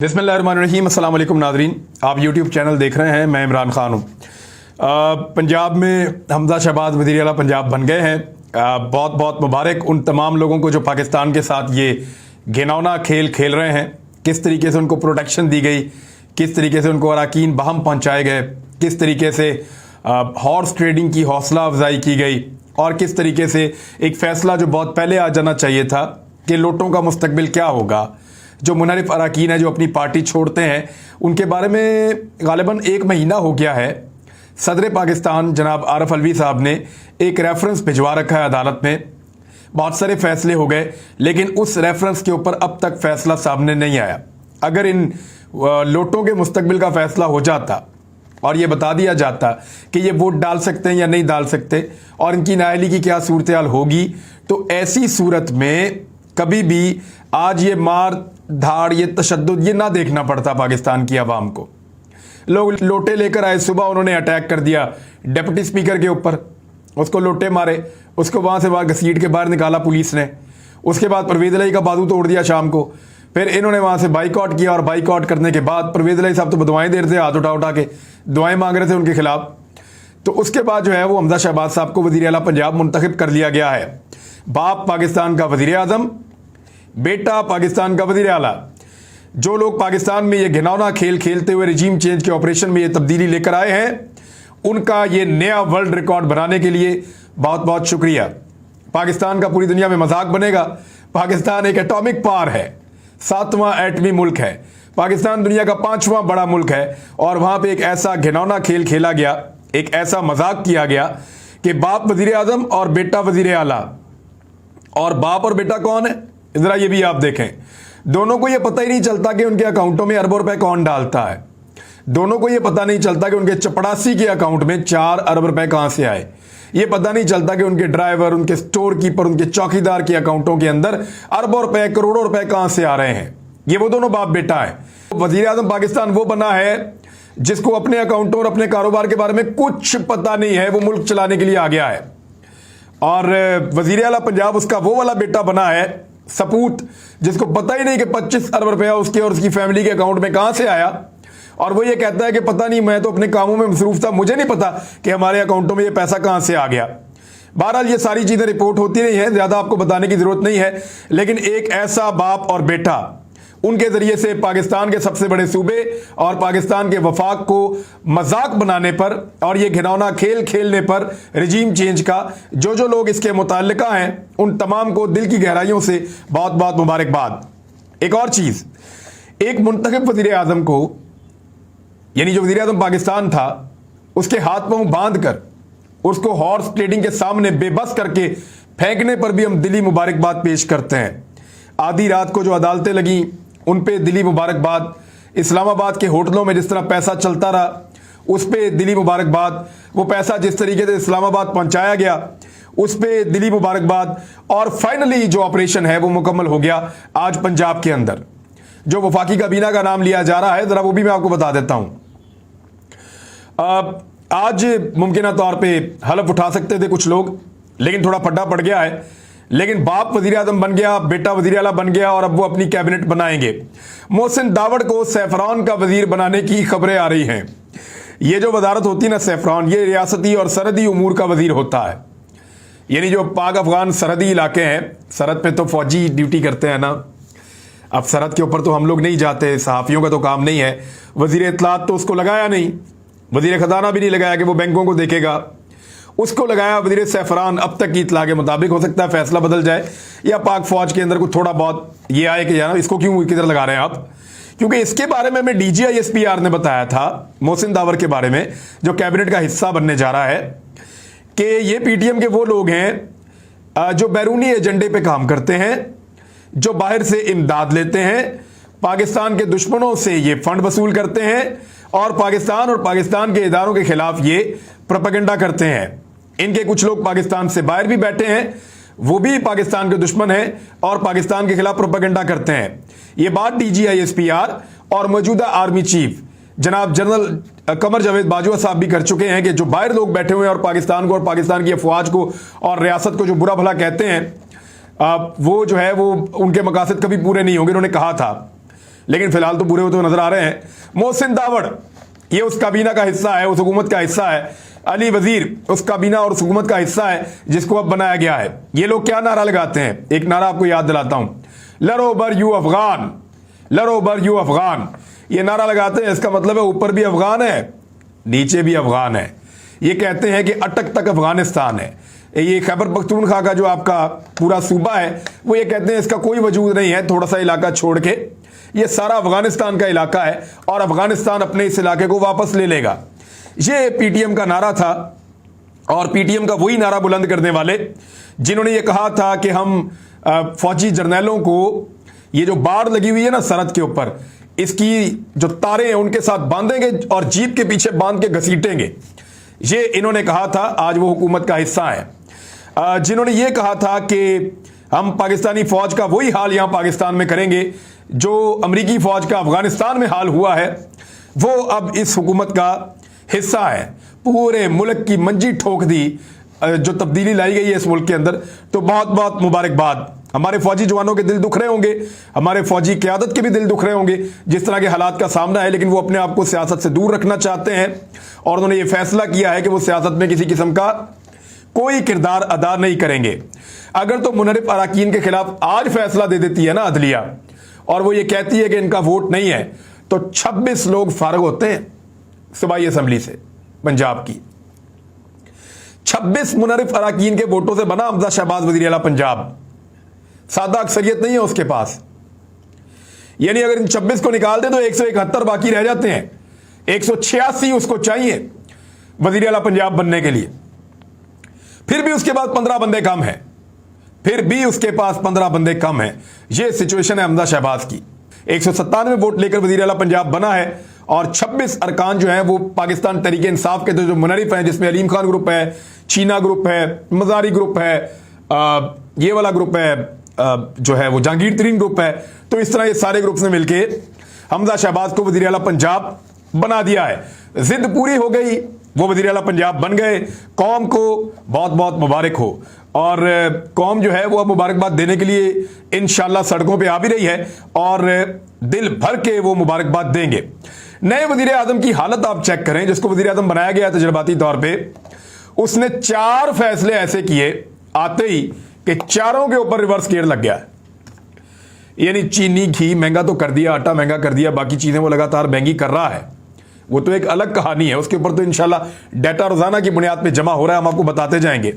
बिस्मिल्लाहिर्रहमानिर्रहीम, अस्सलाम वालेकुम नाज़रीन। आप यूट्यूब चैनल देख रहे हैं, मैं इमरान खान हूँ। पंजाब में हमजा शहबाज वज़ीर आला पंजाब बन गए हैं। बहुत बहुत मुबारक उन तमाम लोगों को जो पाकिस्तान के साथ ये घिनौना खेल खेल रहे हैं। किस तरीके से उनको प्रोटेक्शन दी गई, किस तरीके से उनको अराकीन बहम पहुँचाए गए, किस तरीके से हॉर्स ट्रेडिंग की हौसला अफजाई की गई और किस तरीके से एक फ़ैसला जो बहुत पहले आ जाना चाहिए था कि लोटों का मुस्तकबिल क्या होगा। जो मुनहरिफ अराकीन है जो अपनी पार्टी छोड़ते हैं, उनके बारे में गालिबन 1 महीना हो गया है। सदर पाकिस्तान जनाब आरिफ अलवी साहब ने एक रेफरेंस भिजवा रखा है अदालत में। बहुत सारे फैसले हो गए, लेकिन उस रेफरेंस के ऊपर अब तक फैसला सामने नहीं आया। अगर इन लोटों के मुस्तकबिल का फैसला हो जाता और ये बता दिया जाता कि ये वोट डाल सकते हैं या नहीं डाल सकते और इनकी नाअहली की क्या सूरत हाल होगी, तो ऐसी सूरत में कभी भी आज ये मार धाड़, ये तशद्दुद ये ना देखना पड़ता पाकिस्तान की आवाम को। लोग लोटे लेकर आए, सुबह उन्होंने अटैक कर दिया डिप्टी स्पीकर के ऊपर, उसको लोटे मारे, उसको वहाँ से वहाँ घसीट के बाहर निकाला पुलिस ने। उसके बाद परवेज़ इलाही का बाजू तोड़ दिया शाम को। फिर इन्होंने वहाँ से बाइकआउट किया और बाइकआउट करने के बाद परवेज़ इलाही साहब तो दुआएं दे रहे थे, हाथ उठा उठा के दुआएं मांग रहे थे उनके खिलाफ। तो उसके बाद जो है वो हमजा शहबाज साहब को वज़ीर आला पंजाब मुंतखब कर लिया गया है। बाप पाकिस्तान का वज़ीर आज़म, बेटा पाकिस्तान का वज़ीर आला। जो लोग पाकिस्तान में ये घिनौना खेल खेलते हुए रिजीम चेंज के ऑपरेशन में ये तब्दीली लेकर आए हैं, उनका ये नया वर्ल्ड रिकॉर्ड बनाने के लिए बहुत बहुत शुक्रिया। पाकिस्तान का पूरी दुनिया में मजाक बनेगा। पाकिस्तान एक एटॉमिक पावर है, 7वां एटमी मुल्क है। पाकिस्तान दुनिया का 5वां बड़ा मुल्क है और वहां पे एक ऐसा घिनौना खेल खेला गया, एक ऐसा मजाक किया गया कि बाप वज़ीर आज़म और बेटा वज़ीर आला। और बाप और बेटा कौन है, जरा ये भी आप देखें। दोनों को ये पता ही नहीं चलता कि उनके अकाउंटों में अरबों रुपए कौन डालता है। दोनों को ये पता नहीं चलता कि उनके चपड़ासी के अकाउंट में 4 अरब रुपए कहां से आए। ये पता नहीं चलता कि उनके ड्राइवर, उनके स्टोर कीपर, उनके चौकीदार के अकाउंटों के अंदर अरबों रुपए, करोड़ों रुपए कहां से आ रहे हैं। ये वो दोनों बाप बेटा है। वज़ीर आज़म पाकिस्तान वो बना है जिसको अपने अकाउंटों और अपने कारोबार के बारे में कुछ पता नहीं है, वो मुल्क चलाने के लिए आ गया है। और वज़ीर आला पंजाब उसका वो वाला बेटा बना है सपूत, जिसको पता ही नहीं कि 25 अरब रुपया उसके और उसकी फैमिली के अकाउंट में कहां से आया। और वो ये कहता है कि पता नहीं, मैं तो अपने कामों में मसरूफ था, मुझे नहीं पता कि हमारे अकाउंटों में ये पैसा कहां से आ गया। बहरहाल ये सारी चीजें रिपोर्ट होती रही हैं, ज्यादा आपको बताने की जरूरत नहीं है। लेकिन एक ऐसा बाप और बेटा, उनके जरिए से पाकिस्तान के सबसे बड़े सूबे और पाकिस्तान के वफाक को मजाक बनाने पर और ये घिनौना खेल खेलने पर रिजीम चेंज का जो लोग इसके मुताल्लिका हैं, उन तमाम को दिल की गहराइयों से बहुत बहुत मुबारकबाद। एक और चीज, एक मुंतखब वज़ीर आज़म को, यानी जो वज़ीर आज़म पाकिस्तान था, उसके हाथ पांव बांध कर उसको हॉर्स ट्रेडिंग के सामने बेबस करके फेंकने पर भी हम दिली मुबारकबाद पेश करते हैं। आधी रात को जो अदालतें लगी उन पे दिली मुबारकबाद। इस्लामाबाद के होटलों में जिस तरह पैसा चलता रहा उस पे दिली मुबारकबाद। वो पैसा जिस तरीके से इस्लामाबाद पहुंचाया गया उस पे दिली मुबारकबाद। और फाइनली जो ऑपरेशन है वो मुकम्मल हो गया आज पंजाब के अंदर। जो वफाकी काबीना का नाम लिया जा रहा है, जरा वो भी मैं आपको बता देता हूं। आज मुमकिन तौर पे हलफ उठा सकते थे कुछ लोग, लेकिन थोड़ा फड्डा पड़ गया है। लेकिन बाप वज़ीर आज़म बन गया, बेटा वज़ीर आला बन गया और अब वो अपनी कैबिनेट बनाएंगे। मोहसिन दावड़ को सैफरान का वज़ीर बनाने की खबरें आ रही हैं। ये जो वजारत होती है ना सैफरान, ये रियासती और सरहदी उमूर का वज़ीर होता है। यानी जो पाक अफगान सरहदी इलाके हैं, सरहद पे तो फौजी ड्यूटी करते हैं ना। अब सरहद के ऊपर तो हम लोग नहीं जाते, सहाफ़ियों का तो काम नहीं है। वज़ीर इत्तलात तो उसको लगाया नहीं, वज़ीर ख़जाना भी नहीं लगाया कि वो बैंकों को देखेगा, उसको लगाया वज़ीर सैफरान। अब तक की इतला के मुताबिक हो सकता है फैसला बदल जाए या पाक फौज के अंदर कुछ थोड़ा बहुत ये आए कि यार इसको क्यों किधर लगा रहे हैं आप। क्योंकि इसके बारे में DGISPR ने बताया था मोहसिन दावर के बारे में, जो कैबिनेट का हिस्सा बनने जा रहा है, कि ये PTM के वो लोग हैं जो बैरूनी एजेंडे पे काम करते हैं, जो बाहर से इमदाद लेते हैं, पाकिस्तान के दुश्मनों से ये फंड वसूल करते हैं और पाकिस्तान के इदारों के खिलाफ ये प्रोपेगेंडा करते हैं। इनके कुछ लोग पाकिस्तान से बाहर भी बैठे हैं, वो भी पाकिस्तान के दुश्मन हैं और पाकिस्तान के खिलाफ प्रोपेगेंडा करते हैं। ये बात DGISPR और मौजूदा आर्मी चीफ जनाब जनरल कमर जावेद बाजवा साहब भी कर चुके हैं कि जो बाहर लोग बैठे हुए हैं और पाकिस्तान को और पाकिस्तान की अफवाज को और रियासत को जो बुरा भला कहते हैं, वो जो है वो उनके मकासद कभी पूरे नहीं होंगे, उन्होंने कहा था। लेकिन फिलहाल तो पूरे होते हुए नजर आ रहे हैं। मोहसिन दावड़ ये उस काबीना का हिस्सा है, उस हुकूमत का हिस्सा है। अली वजीर उस काबीना और उस हुकूमत का हिस्सा है जिसको अब बनाया गया है। ये लोग क्या नारा लगाते हैं, एक नारा आपको याद दिलाता हूं, लरो बर यू अफगान, लरो बर यू अफगान। ये नारा लगाते हैं, इसका मतलब है ऊपर भी अफगान है, नीचे भी अफगान है। ये कहते हैं कि अटक तक अफगानिस्तान है। ये खैबर पख्तूनख्वा का जो आपका पूरा सूबा है, वो ये कहते हैं इसका कोई वजूद नहीं है, थोड़ा सा इलाका छोड़ के ये सारा अफगानिस्तान का इलाका है और अफगानिस्तान अपने इस इलाके को वापस ले लेगा। ये पीटीएम का नारा था और पीटीएम का वही नारा बुलंद करने वाले जिन्होंने ये कहा था कि हम फौजी जर्नैलों को ये जो बाड़ लगी हुई है ना सरहद के ऊपर, इसकी जो तारे हैं उनके साथ बांधेंगे और जीप के पीछे बांध के घसीटेंगे। ये इन्होंने कहा था, आज वो हुकूमत का हिस्सा है। जिन्होंने ये कहा था कि हम पाकिस्तानी फौज का वही हाल यहां पाकिस्तान में करेंगे जो अमरीकी फौज का अफगानिस्तान में हाल हुआ है, वो अब इस हुकूमत का हिस्सा है। पूरे मुल्क की मंजी ठोक दी जो तब्दीली लाई गई है इस मुल्क के अंदर। तो बहुत बहुत मुबारकबाद। हमारे फौजी जवानों के दिल दुख रहे होंगे, हमारे फौजी क़यादत के भी दिल दुख रहे होंगे जिस तरह के हालात का सामना है, लेकिन वो अपने आप को सियासत से दूर रखना चाहते हैं और उन्होंने ये फैसला किया है कि वो सियासत में किसी किस्म का कोई किरदार अदा नहीं करेंगे। अगर तो मुनरिफ अराकीन के खिलाफ आज फैसला दे देती है ना अदलिया और वो ये कहती है कि इनका वोट नहीं है, तो 26 लोग फारग होते हैं सूबाई असम्बली से पंजाब की। 26 मुनरिफ अराकीन के वोटों से बना हमजा शहबाज वजीर आला पंजाब। सादा अक्सरियत नहीं है उसके पास, यानी अगर इन 26 को निकाल दे तो 171 बाकी रह जाते हैं। 186 उसको चाहिए वजीर आला पंजाब बनने के लिए। फिर भी उसके पास 15 बंदे कम हैं, फिर भी उसके पास 15 बंदे कम हैं। यह सिचुएशन है हमजा शहबाज की। 197 वोट लेकर वजीर आला पंजाब बना है और 26 अरकान जो हैं वो पाकिस्तान तहरीक इंसाफ के जो मुनरिफ हैं, जिसमें अलीम खान ग्रुप है, चीना ग्रुप है, मजारी ग्रुप है, ये वाला ग्रुप है जो है वो जहांगीर तरीन ग्रुप है। तो इस तरह ये सारे ग्रुप्स ने मिलकर हमजा शहबाज को वजीर आला पंजाब बना दिया है। जिद पूरी हो गई, वो वजीर आला पंजाब बन गए। कौम को बहुत बहुत मुबारक हो और कौम जो है वो अब मुबारकबाद देने के लिए इंशाल्लाह सड़कों पे आ भी रही है और दिल भर के वो मुबारकबाद देंगे। नए वजीर आजम की हालत आप चेक करें, जिसको वजीर आजम बनाया गया तजर्बाती तौर पे, उसने 4 फैसले ऐसे किए आते ही कि चारों के ऊपर रिवर्स गियर लग गया। यानी चीनी घी महंगा तो कर दिया, आटा महंगा कर दिया, बाकी चीजें वो लगातार महंगी कर रहा है, वो तो एक अलग कहानी है। उसके ऊपर तो इंशाल्लाह डाटा रोजाना की बुनियाद पे जमा हो रहा है, हम आपको बताते जाएंगे।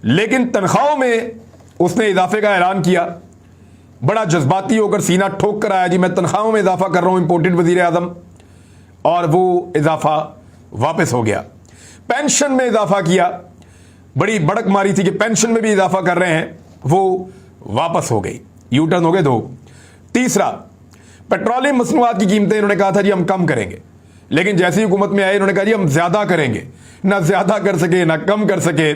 लेकिन तनख्वाहों में उसने इजाफे का ऐलान किया, बड़ा जज्बाती होकर सीना ठोक कर आया, जी मैं तनख्वाहों में इजाफा कर रहा हूं इंपोर्टेड वजीर आजम, और वो इजाफा वापस हो गया। पेंशन में इजाफा किया, बड़ी बड़क मारी थी कि पेंशन में भी इजाफा कर रहे हैं, वो वापस हो गई। यू टर्न हो गए 2। तीसरा, पेट्रोलियम मसनूआत की कीमतें इन्होंने कहा था जी हम कम करेंगे, लेकिन जैसी हुकूमत में आए इन्होंने कहा जी हम ज्यादा करेंगे। ना ज्यादा कर सके ना कम कर सके,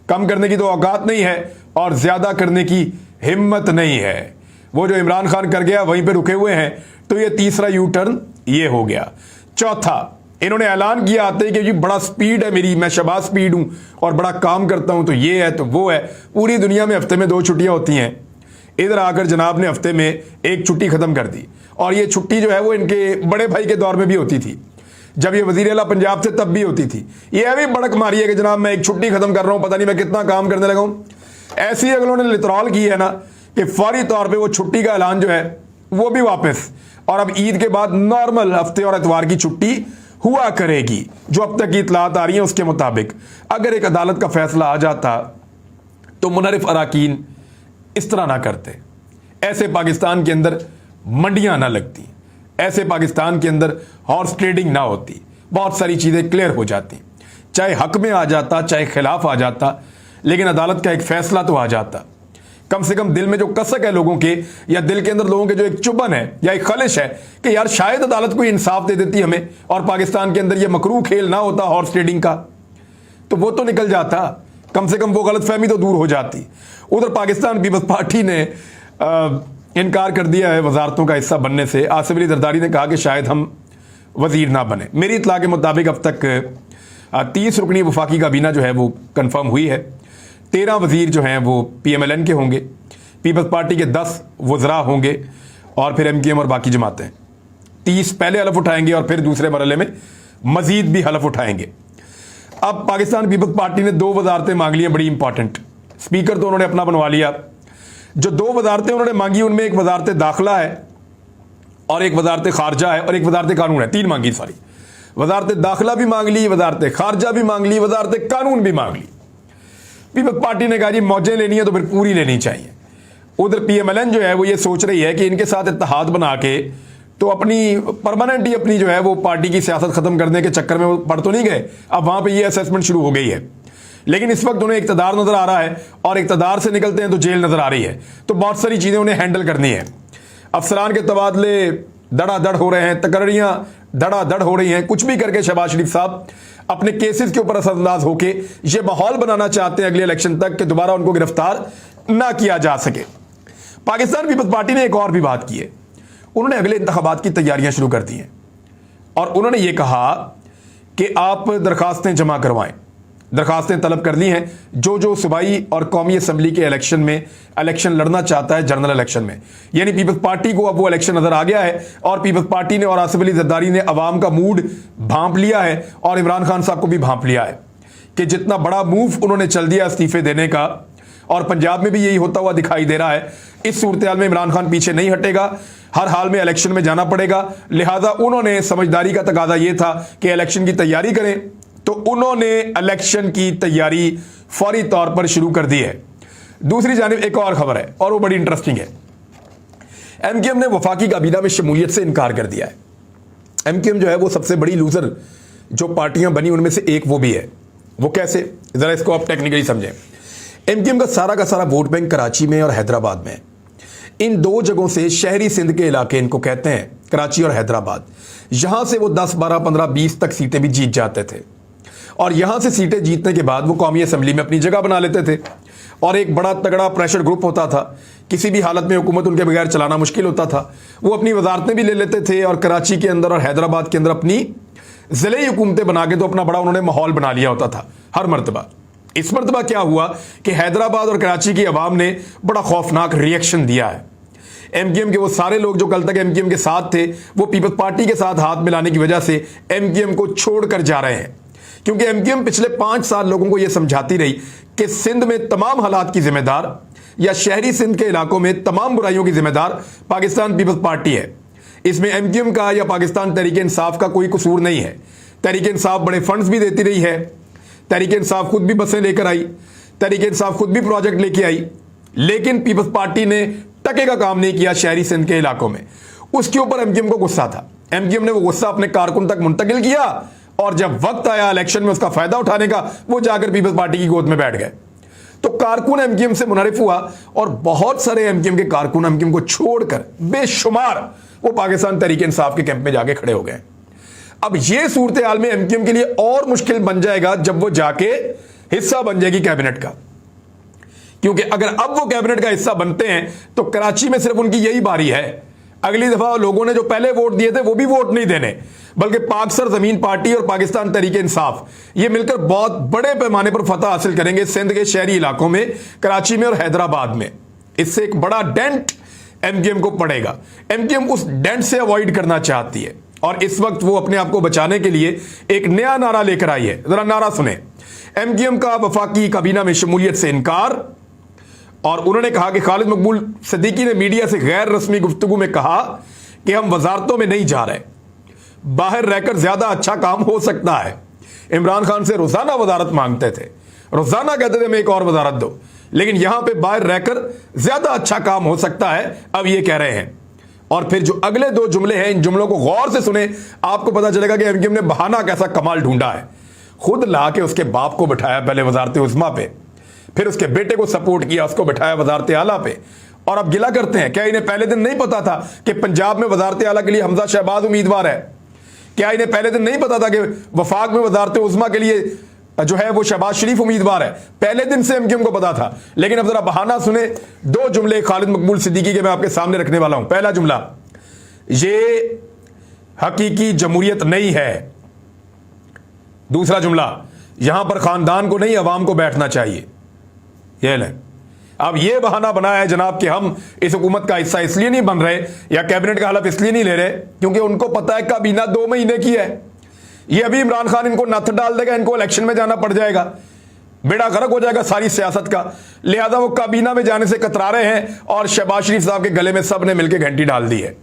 कम करने की तो औकात नहीं है और ज्यादा करने की हिम्मत नहीं है। वो जो इमरान खान कर गया वहीं पे रुके हुए हैं। तो ये तीसरा यू टर्न ये हो गया। चौथा, इन्होंने ऐलान किया आते ही कि जी बड़ा स्पीड है मेरी, मैं शबाज स्पीड हूं और बड़ा काम करता हूं, तो ये है तो वो है। पूरी दुनिया में हफ्ते में 2 छुट्टियां होती हैं, इधर आकर जनाब ने हफ्ते में 1 छुट्टी खत्म कर दी। और ये छुट्टी जो है वो इनके बड़े भाई के दौर में भी होती थी, जब ये वजीर आला पंजाब थे तब भी होती थी। ये अभी बड़क मारी है कि जनाब मैं 1 छुट्टी खत्म कर रहा हूं, पता नहीं मैं कितना काम करने लगा हूं। ऐसी अगर उन्होंने लितरॉल की है ना कि फौरी तौर पर वो छुट्टी का ऐलान जो है वो भी वापस, और अब ईद के बाद नॉर्मल हफ्ते और इतवार की छुट्टी हुआ करेगी। जो अब तक की इतलात आ रही है उसके मुताबिक अगर एक अदालत का फैसला आ जाता तो मुनरिफ अराकीन इस तरह ना करते, ऐसे पाकिस्तान के अंदर मंडियां ना लगती, ऐसे पाकिस्तान के अंदर हॉर्स ट्रेडिंग ना होती, बहुत सारी चीजें क्लियर हो जाती, चाहे हक में आ जाता चाहे खिलाफ आ जाता, लेकिन अदालत का एक फैसला तो आ जाता। कम से कम दिल में जो कसक है लोगों के, या दिल के अंदर लोगों के जो एक चुभन है या एक खलिश है कि यार शायद अदालत कोई इंसाफ दे देती हमें और पाकिस्तान के अंदर ये मकरूह खेल ना होता हॉर्स ट्रेडिंग का, तो वो तो निकल जाता, कम से कम वो गलतफहमी तो दूर हो जाती। उधर पाकिस्तान पीपल्स पार्टी ने इनकार कर दिया है वजारतों का हिस्सा बनने से। आसिफ अली जरदारी ने कहा कि शायद हम वजीर ना बने। मेरी इतला के मुताबिक अब तक 30 रुकनी वफाकी काबीना जो है वो कन्फर्म हुई है। 13 वजीर जो हैं वो PMLN के होंगे, पीपल्स पार्टी के 10 वज़रा होंगे और फिर एमक्यूएम और बाकी जमातें 30 पहले हलफ उठाएंगे और फिर दूसरे मरहले में मजीद भी हलफ उठाएंगे। अब पाकिस्तान पीपल्स पार्टी ने 2 वजारतें मांग ली हैं बड़ी इंपॉर्टेंट। स्पीकर तो उन्होंने अपना बनवा लिया। जो 2 वजारतें उन्होंने मांगी उनमें एक वजारत दाखिला है और एक वजारत खारजा है और एक वजारत कानून है। 3 मांगी सारी। वजारत दाखिला भी मांग ली, वजारत खारजा भी मांग ली, वजारत कानून भी मांग ली। पीपल्स पार्टी ने कहा जी मौजें लेनी है तो फिर पूरी लेनी चाहिए। उधर पीएमएलएन जो है वो ये सोच रही है कि इनके साथ इत्तेहाद बना के तो अपनी परमानेंट ही अपनी जो है वो पार्टी की सियासत खत्म करने के चक्कर में वो पड़ तो नहीं गए। अब वहां पे ये असेसमेंट शुरू हो गई है। लेकिन इस वक्त उन्हें इक़्तिदार नजर आ रहा है और इक़्तिदार से निकलते हैं तो जेल नजर आ रही है। तो बहुत सारी चीजें उन्हें हैंडल करनी है। अफसरान के तबादले धड़ाधड़ हो रहे हैं, तकर्रियां धड़ाधड़ हो रही हैं। कुछ भी करके शहबाज शरीफ साहब अपने केसेस के ऊपर असरअंदाज होके ये माहौल बनाना चाहते हैं अगले इलेक्शन तक कि दोबारा उनको गिरफ्तार ना किया जा सके। पाकिस्तान पीपल्स पार्टी ने एक और भी बात की है। उन्होंने अगले इंतखाबात की तैयारियां शुरू कर दी हैं और उन्होंने ये कहा कि आप दरखास्तें जमा करवाएं। दरखास्तें तलब कर ली हैं जो सूबाई और कौमी असम्बली के इलेक्शन लड़ना चाहता है जनरल इलेक्शन में। यानी पीपल्स पार्टी को अब वो इलेक्शन नजर आ गया है और पीपल्स पार्टी ने और आसिफ अली जरदारी ने अवाम का मूड भांप लिया है और इमरान खान साहब को भी भांप लिया है कि जितना बड़ा मूव उन्होंने चल दिया इस्तीफे देने का, और पंजाब में भी यही होता हुआ दिखाई दे रहा है। इस सूरत हाल में इमरान खान पीछे नहीं हटेगा, हर हाल में इलेक्शन में जाना पड़ेगा। लिहाजा उन्होंने समझदारी का तकाजा यह था कि इलेक्शन की तैयारी करें, तो उन्होंने इलेक्शन की तैयारी फौरी तौर पर शुरू कर दी है। दूसरी जानिब एक और खबर है और वो बड़ी इंटरेस्टिंग है। एमक्यूएम ने वफाकी काबीना में शमूलियत से इनकार कर दिया है। एमक्यूएम जो है वो सबसे बड़ी लूजर जो पार्टियां बनी उनमें से एक वो भी है। वो कैसे, जरा इसको आप टेक्निकली समझें। एमक्यूएम का सारा वोट बैंक कराची में और हैदराबाद में है। इन 2 जगहों से शहरी सिंध के इलाके इनको कहते हैं, कराची और हैदराबाद। यहां से वो 10, 12, 15, 20 तक सीटें भी जीत जाते थे और यहां से सीटें जीतने के बाद वो कौमी असम्बली में अपनी जगह बना लेते थे और एक बड़ा तगड़ा प्रेशर ग्रुप होता था। किसी भी हालत में हुकूमत उनके बगैर चलाना मुश्किल होता था। वो अपनी वजारतें भी ले लेते थे और कराची के अंदर और हैदराबाद के अंदर अपनी जिले हुकूमतें बना के तो अपना बड़ा उन्होंने माहौल बना लिया होता था हर मरतबा। इस मरतबा क्या हुआ कि हैदराबाद और कराची की आवाम ने बड़ा खौफनाक रिएक्शन दिया है। एमक्यूएम के वो सारे लोग जो कल तक एमक्यूएम के साथ थे वो पीपल्स पार्टी के साथ हाथ मिलाने की वजह से एमक्यूएम को छोड़कर जा रहे हैं, क्योंकि एमक्यूएम पिछले 5 साल लोगों को यह समझाती रही कि सिंध में तमाम हालात की जिम्मेदार या शहरी सिंध के इलाकों में तमाम बुराइयों की जिम्मेदार पाकिस्तान पीपल्स पार्टी है। इसमें एमक्यूएम का या पाकिस्तान तहरीक इंसाफ का कोई कसूर नहीं है। तहरीक इंसाफ बड़े फंड्स भी देती रही है, तहरीक इंसाफ खुद भी बसें लेकर आई, तहरीक इंसाफ खुद भी प्रोजेक्ट लेके आई, लेकिन पीपल्स पार्टी ने टके का काम नहीं किया शहरी सिंध के इलाकों में। उसके ऊपर एमक्यूएम को गुस्सा था। एमक्यूएम ने वो गुस्सा अपने कारकुन तक मुंतकिल किया और जब वक्त आया इलेक्शन में उसका फायदा उठाने का, वो जाकर पीपल्स पार्टी की गोद में बैठ गए। तो कारकुन एमक्यूएम से मुनहरिफ हुआ और बहुत सारे एमक्यूएम के कारकुन एमक्यूएम को छोड़कर बेशुमार वो पाकिस्तान तहरीक इंसाफ के कैंप में जाके खड़े हो गए। अब ये सूरत हाल में एमक्यूएम के लिए और मुश्किल बन जाएगा जब वो जाके हिस्सा बन जाएगी कैबिनेट का, क्योंकि अगर अब वो कैबिनेट का हिस्सा बनते हैं तो कराची में सिर्फ उनकी यही बारी है। अगली दफा लोगों ने जो पहले वोट दिए थे वो भी वोट नहीं देने, बल्कि पाक सर जमीन पार्टी और पाकिस्तान तहरीक इंसाफ ये मिलकर बहुत बड़े पैमाने पर फतह हासिल करेंगे सिंध के शहरी इलाकों में, कराची में और हैदराबाद में। इससे एक बड़ा डेंट एमक्यूएम को पड़ेगा। एमक्यूएम उस डेंट से अवॉइड करना चाहती है और इस वक्त वो अपने आप को बचाने के लिए एक नया नारा लेकर आई है। जरा नारा सुने। एमक्यूएम का वफाकी काबीना में शमूलियत से इनकार, और उन्होंने कहा कि खालिद मकबूल सिद्दीकी ने मीडिया से गैर रस्मी गुफ्तगू में कहा कि हम वजारतों में नहीं जा रहे, बाहर रहकर ज्यादा अच्छा काम हो सकता है। इमरान खान से रोजाना वजारत मांगते थे, रोजाना कहते थे हमें एक और वजारत दो, लेकिन यहां पे बाहर रहकर ज्यादा अच्छा काम हो सकता है, अब ये कह रहे हैं। और फिर जो अगले 2 जुमले हैं, इन जुमलों को गौर से सुने, आपको पता चलेगा कि एमक्यूएम ने बहाना कैसा कमाल ढूंढा है। खुद ला के उसके बाप को बिठाया पहले वजारत उज़्मा पे, फिर उसके बेटे को सपोर्ट किया, उसको बिठाया वजारत आला पे, और अब गिला करते हैं। क्या इन्हें पहले दिन नहीं पता था कि पंजाब में वजारत आला के लिए हमजा शहबाज उम्मीदवार है? क्या इन्हें पहले दिन नहीं पता था कि वफाक में वजारत उज़्मा के लिए जो है वो शहबाज शरीफ उम्मीदवार है? पहले दिन से एमक्यूएम को पता था। लेकिन अब जरा बहाना सुने। 2 जुमले खालिद मकबूल सिद्दीकी के मैं आपके सामने रखने वाला हूं। पहला जुमला, ये हकीकी जमहूरियत नहीं है। दूसरा जुमला, यहां पर खानदान को नहीं अवाम को बैठना चाहिए। यह लें। अब ये बहाना बनाया है जनाब कि हम इस हुकूमत का हिस्सा इसलिए नहीं बन रहे या कैबिनेट का हलफ इसलिए नहीं ले रहे क्योंकि उनको पता है काबीना 2 महीने की है। ये अभी इमरान खान इनको नथ डाल देगा, इनको इलेक्शन में जाना पड़ जाएगा, बेड़ा गर्क हो जाएगा सारी सियासत का। लिहाजा वो काबीना में जाने से कतरा रहे हैं और शहबाज शरीफ साहब के गले में सब ने मिलकर घंटी डाल दी है।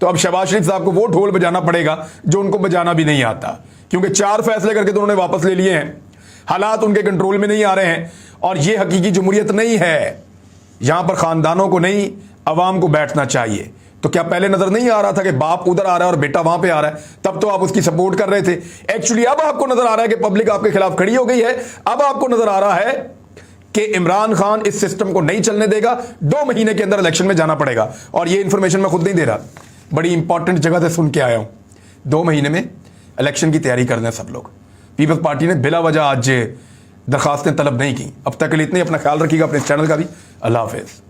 तो अब शहबाज शरीफ साहब को वो ढोल बजाना पड़ेगा जो उनको बजाना भी नहीं आता, क्योंकि 4 फैसले करके तो उन्होंने वापस ले लिए हैं, हालात उनके कंट्रोल में नहीं आ रहे हैं और ये हकीकी जमहूरियत नहीं है। यहां पर खानदानों को नहीं, अवाम को बैठना चाहिए। तो क्या पहले नजर नहीं आ रहा था कि बाप उधर आ रहा है और बेटा वहां पे आ रहा है? तब तो आप उसकी सपोर्ट कर रहे थे। एक्चुअली अब आपको नजर आ रहा है कि पब्लिक आपके खिलाफ खड़ी हो गई है। अब आपको नजर आ रहा है कि इमरान खान इस सिस्टम को नहीं चलने देगा, 2 महीने के अंदर इलेक्शन में जाना पड़ेगा। और ये इंफॉर्मेशन मैं खुद नहीं दे रहा, बड़ी इंपॉर्टेंट जगह से सुन के आया हूं। 2 महीने में इलेक्शन की तैयारी करना है सब लोग। पीपल्स पार्टी ने बिला वजह आज दरखास्तें तलब नहीं की। अब तक के लिए इतनी, अपना ख्याल रखिएगा, अपने चैनल का भी। अल्लाह हाफिज।